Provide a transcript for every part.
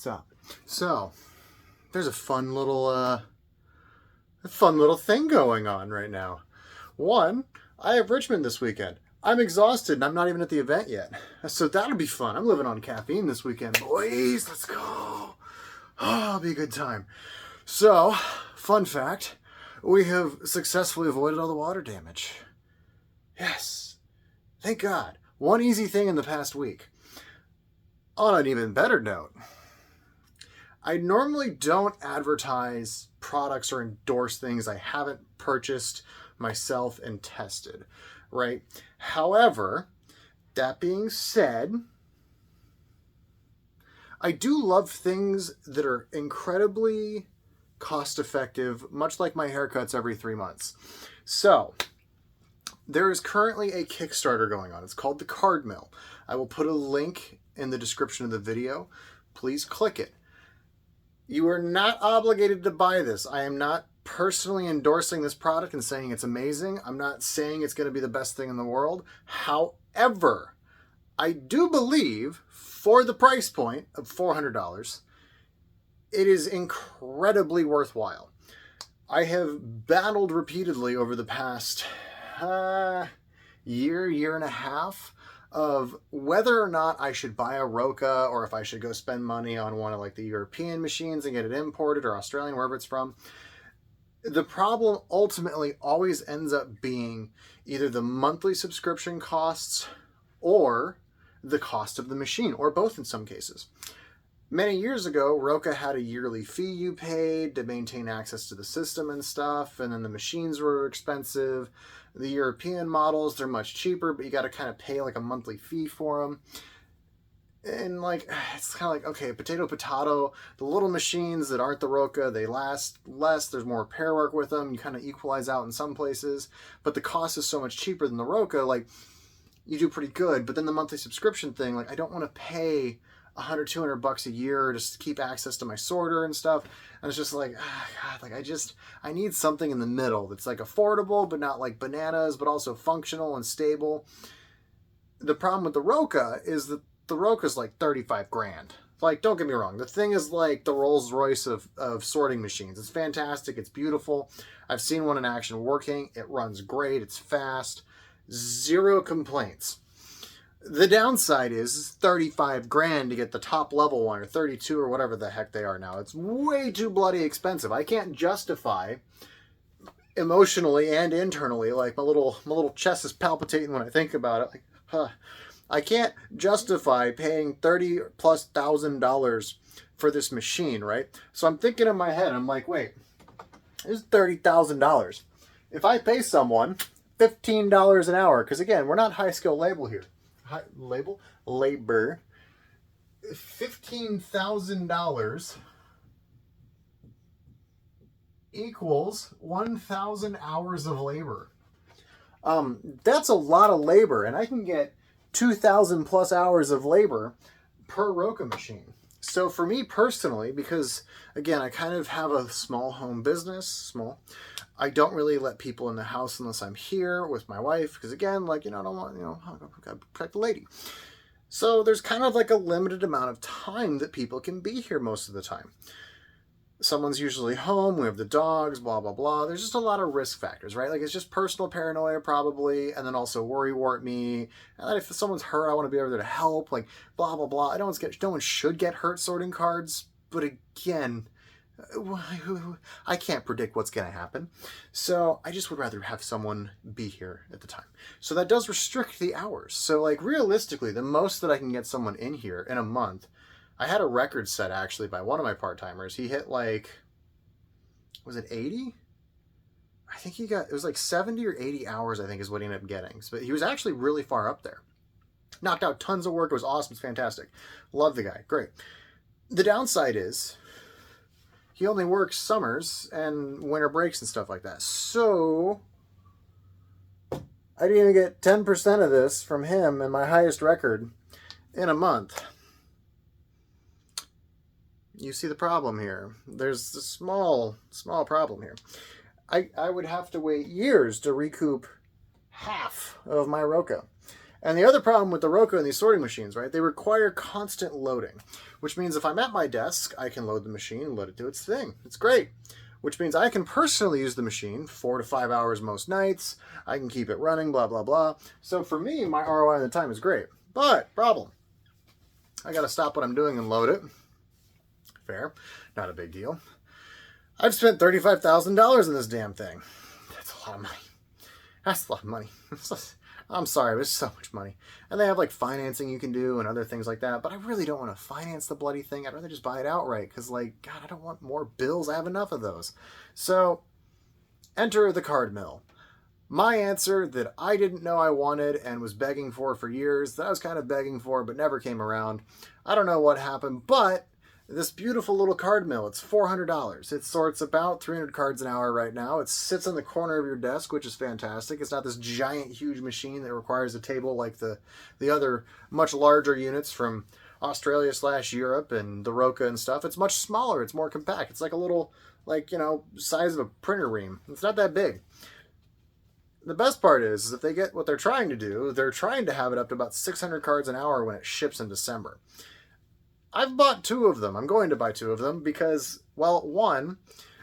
What's up? So, there's a fun little thing going on right now. One, I have Richmond this weekend. I'm exhausted and I'm not even at the event yet. So that'll be fun. I'm living on caffeine this weekend. Boys, let's go. Oh, it'll be a good time. So, fun fact, we have successfully avoided all the water damage. Yes. Thank God. One easy thing in the past week. On an even better note, I normally don't advertise products or endorse things I haven't purchased myself and tested, right? However, that being said, I do love things that are incredibly cost effective, much like my haircuts every 3 months. So, there is currently a Kickstarter going on. It's called the Card Mill. I will put a link in the description of the video. Please click it. You are not obligated to buy this. I am not personally endorsing this product and saying it's amazing. I'm not saying it's going to be the best thing in the world. However, I do believe for the price point of $400, it is incredibly worthwhile. I have battled repeatedly over the past year and a half of whether or not I should buy a Roca or if I should go spend money on one of like the European machines and get it imported or Australian, wherever it's from. The problem ultimately always ends up being either the monthly subscription costs or the cost of the machine, or both in some cases. Many years ago, Roca had a yearly fee you paid to maintain access to the system and stuff, and then the machines were expensive. The European models, they're much cheaper, but you got to kind of pay like a monthly fee for them. And like, it's kind of like, okay, potato. The little machines that aren't the Roca, they last less. There's more repair work with them. You kind of equalize out in some places, but the cost is so much cheaper than the Roca. Like, you do pretty good, but then the monthly subscription thing, like, I don't want to pay $100-200 a year just to keep access to my sorter and stuff. And it's just like, God, like I need something in the middle that's like affordable, but not like bananas, but also functional and stable. The problem with the Roca is that the Roca is like 35 grand. Like, don't get me wrong. The thing is like the Rolls Royce of sorting machines. It's fantastic. It's beautiful. I've seen one in action working. It runs great. It's fast. Zero complaints. The downside is 35 grand to get the top level one, or 32 or whatever the heck they are now. It's way too bloody expensive. I can't justify emotionally and internally, like my little chest is palpitating when I think about it. Like, I can't justify paying $30,000+ for this machine, right? So I'm thinking in my head, I'm like, wait, this is $30,000. If I pay someone $15 an hour, because again, we're not high skill labor here. Labor $15,000 equals 1,000 hours of labor. That's a lot of labor, and I can get 2,000+ hours of labor per Roca machine. So for me personally, because again, I kind of have a small home business, I don't really let people in the house unless I'm here with my wife, because again, like, I don't want, I gotta protect the lady. So there's kind of like a limited amount of time that people can be here most of the time. Someone's usually home, we have the dogs, blah, blah, blah. There's just a lot of risk factors, right? Like, it's just personal paranoia probably, and then also worrywart me. And then if someone's hurt, I want to be over there to help, like, blah, blah, blah. No one should get hurt sorting cards, but again, I can't predict what's going to happen. So I just would rather have someone be here at the time. So that does restrict the hours. So like realistically, the most that I can get someone in here in a month, I had a record set actually by one of my part-timers. He hit like, was it 80? I think it was like 70 or 80 hours, I think is what he ended up getting. So he was actually really far up there. Knocked out tons of work. It was awesome. It's fantastic. Love the guy. Great. The downside is he only works summers and winter breaks and stuff like that. So I didn't even get 10% of this from him and my highest record in a month. You see the problem here. There's a small problem here. I would have to wait years to recoup half of my Roca. And the other problem with the Roku and these sorting machines, right, they require constant loading, which means if I'm at my desk, I can load the machine and let it do its thing. It's great. Which means I can personally use the machine 4 to 5 hours most nights. I can keep it running, blah, blah, blah. So for me, my ROI on the time is great. But, problem, I got to stop what I'm doing and load it. Fair. Not a big deal. I've spent $35,000 in this damn thing. That's a lot of money. That's a lot of money. I'm sorry, but it's so much money. And they have like financing you can do and other things like that. But I really don't want to finance the bloody thing. I'd rather just buy it outright because, like, God, I don't want more bills. I have enough of those. So enter the card mill. My answer that I didn't know I wanted and was begging for years, that I was kind of begging for but never came around. I don't know what happened, but this beautiful little card mill, it's $400. It sorts about 300 cards an hour right now. It sits in the corner of your desk, which is fantastic. It's not this giant, huge machine that requires a table like the other much larger units from Australia/Europe and the Roka and stuff. It's much smaller. It's more compact. It's like a little, like, you know, size of a printer ream. It's not that big. The best part is if they get what they're trying to do, they're trying to have it up to about 600 cards an hour when it ships in December. I've bought 2 of them. I'm going to buy 2 of them because, well, one,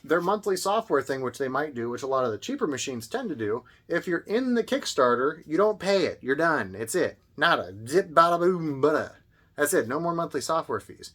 their monthly software thing, which they might do, which a lot of the cheaper machines tend to do, if you're in the Kickstarter, you don't pay it. You're done. It's it. Nada. Zip, bada, boom, bada. That's it. No more monthly software fees.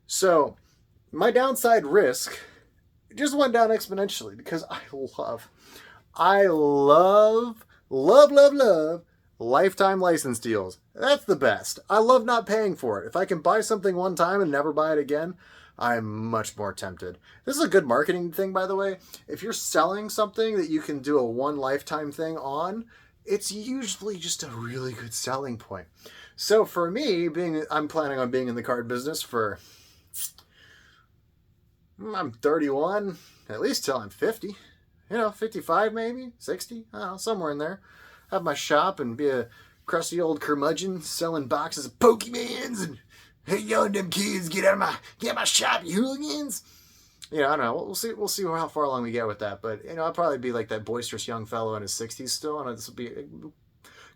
So my downside risk just went down exponentially because I love lifetime license deals. That's the best. I love not paying for it. If I can buy something one time and never buy it again, I'm much more tempted. This is a good marketing thing, by the way. If you're selling something that you can do a one lifetime thing on, it's usually just a really good selling point. So for me, I'm planning on being in the card business for, I'm 31, at least till I'm 50. You know, 55 maybe, 60, I don't know, somewhere in there. Have my shop and be a crusty old curmudgeon selling boxes of Pokemans and, hey, yelling them kids, get out of my shop, you hooligans. You know, I don't know. We'll see how far along we get with that. But, you know, I'll probably be like that boisterous young fellow in his 60s still. And this will be,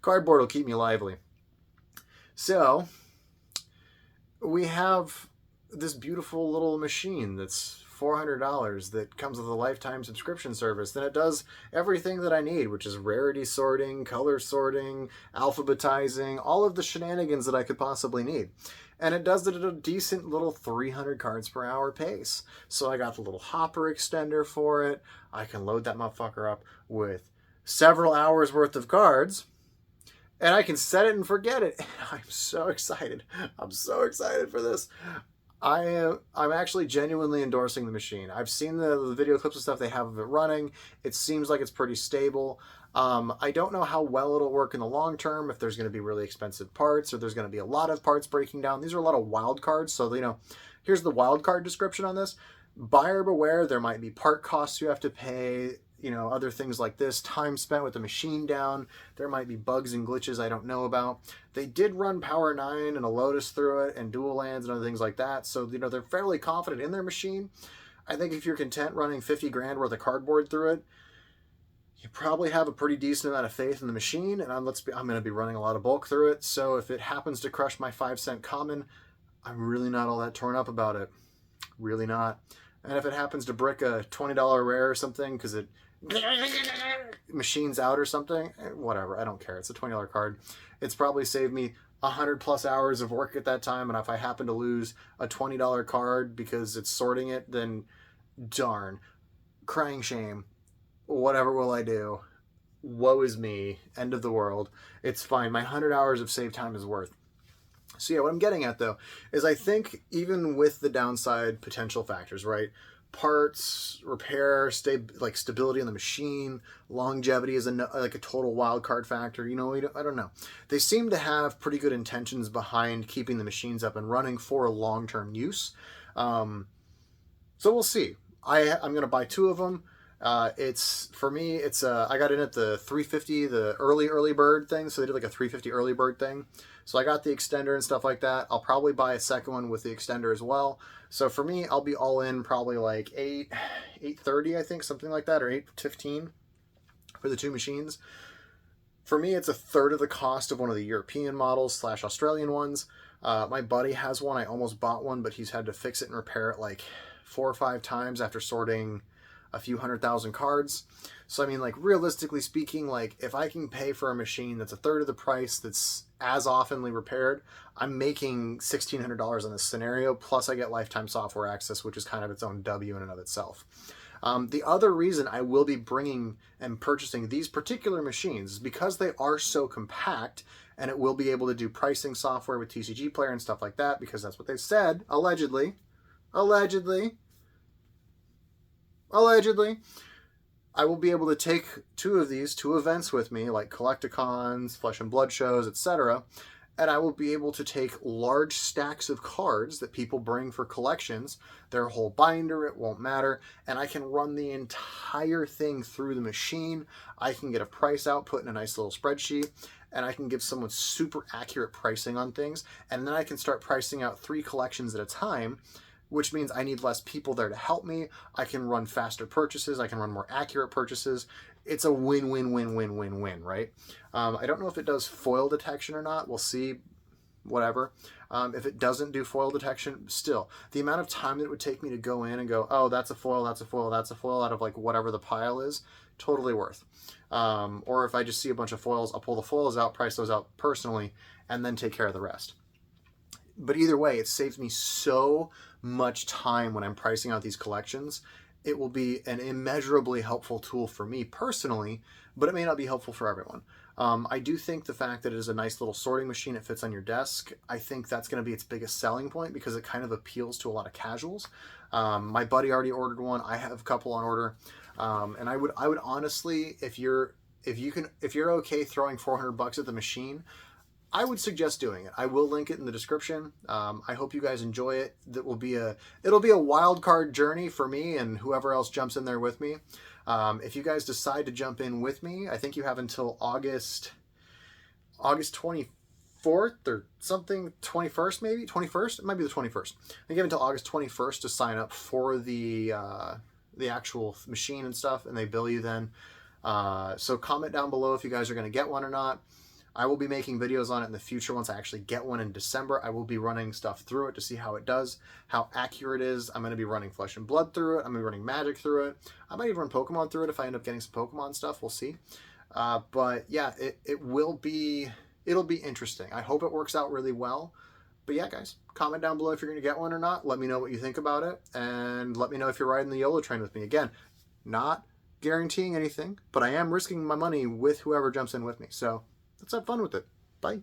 cardboard will keep me lively. So we have this beautiful little machine that's $400 that comes with a lifetime subscription service. Then it does everything that I need, which is rarity sorting, color sorting, alphabetizing, all of the shenanigans that I could possibly need. And it does it at a decent little 300 cards per hour pace. So I got the little hopper extender for it. I can load that motherfucker up with several hours worth of cards. And I can set it and forget it. And I'm so excited. I'm so excited for this. I'm actually genuinely endorsing the machine. I've seen the video clips and stuff they have of it running. It seems like it's pretty stable. I don't know how well it'll work in the long term, if there's going to be really expensive parts or there's going to be a lot of parts breaking down. These are a lot of wild cards. So, you know, here's the wild card description on this. Buyer beware, there might be part costs you have to pay, you know, other things like this, time spent with the machine down. There might be bugs and glitches I don't know about. They did run Power 9 and a Lotus through it and dual lands and other things like that. So, you know, they're fairly confident in their machine. I think if you're content running 50 grand worth of cardboard through it, you probably have a pretty decent amount of faith in the machine. And I'm going to be running a lot of bulk through it. So if it happens to crush my 5-cent common, I'm really not all that torn up about it. Really not. And if it happens to brick a $20 rare or something because it machines out or something, whatever, I don't care. It's a $20 card. It's probably saved me 100+ hours of work at that time. And if I happen to lose a $20 card because it's sorting it, then darn, crying shame. Whatever will I do? Woe is me. End of the world. It's fine. My 100 hours of saved time is worth. So yeah, what I'm getting at though is I think even with the downside potential factors, right? Parts, repair, stability in the machine, longevity is like a total wild card factor. You know, I don't know. They seem to have pretty good intentions behind keeping the machines up and running for long-term use. So we'll see. I'm going to buy 2 of them. For me, I got in at the 350, the early bird thing. So they did like a 350 early bird thing. So I got the extender and stuff like that. I'll probably buy a second one with the extender as well. So for me, I'll be all in probably like 830, I think, something like that, or 815 for the 2 machines. For me, it's a third of the cost of one of the European models / Australian ones. My buddy has one. I almost bought one, but he's had to fix it and repair it like 4 or 5 times after sorting a few 100,000 cards. So I mean, like, realistically speaking, like, if I can pay for a machine that's a third of the price, that's as oftenly repaired, I'm making $1,600 in this scenario, plus I get lifetime software access, which is kind of its own W in and of itself. The other reason I will be bringing and purchasing these particular machines is because they are so compact, and it will be able to do pricing software with TCG Player and stuff like that, because that's what they said, allegedly. Allegedly. I will be able to take 2 of these to events with me, like Collecticons, Flesh and Blood shows, etc. And I will be able to take large stacks of cards that people bring for collections, their whole binder, it won't matter, and I can run the entire thing through the machine. I can get a price output in a nice little spreadsheet, and I can give someone super accurate pricing on things, and then I can start pricing out 3 collections at a time, which means I need less people there to help me. I can run faster purchases. I can run more accurate purchases. It's a win-win-win-win-win-win, right? I don't know if it does foil detection or not. We'll see, whatever. If it doesn't do foil detection, still, the amount of time that it would take me to go in and go, oh, that's a foil, that's a foil, that's a foil, out of like whatever the pile is, totally worth. Or if I just see a bunch of foils, I'll pull the foils out, price those out personally, and then take care of the rest. But either way, it saves me so much time when I'm pricing out these collections. It will be an immeasurably helpful tool for me personally, but it may not be helpful for everyone. I do think the fact that it is a nice little sorting machine, it fits on your desk, I think that's going to be its biggest selling point, because it kind of appeals to a lot of casuals. My buddy already ordered one. I have a couple on order. And I would honestly, if you're okay throwing $400 at the machine, I would suggest doing it. I will link it in the description. I hope you guys enjoy it. It'll be a wild card journey for me and whoever else jumps in there with me. If you guys decide to jump in with me, I think you have until August 24th or something, 21st maybe, 21st. It might be the 21st. I think you have until August 21st to sign up for the actual machine and stuff, and they bill you then. So comment down below if you guys are going to get one or not. I will be making videos on it in the future. Once I actually get one in December, I will be running stuff through it to see how it does, how accurate it is. I'm going to be running Flesh and Blood through it. I'm going to be running Magic through it. I might even run Pokemon through it if I end up getting some Pokemon stuff. We'll see. But yeah, it'll be interesting. I hope it works out really well. But yeah, guys, comment down below if you're going to get one or not. Let me know what you think about it. And let me know if you're riding the YOLO train with me. Again, not guaranteeing anything, but I am risking my money with whoever jumps in with me. So let's have fun with it. Bye.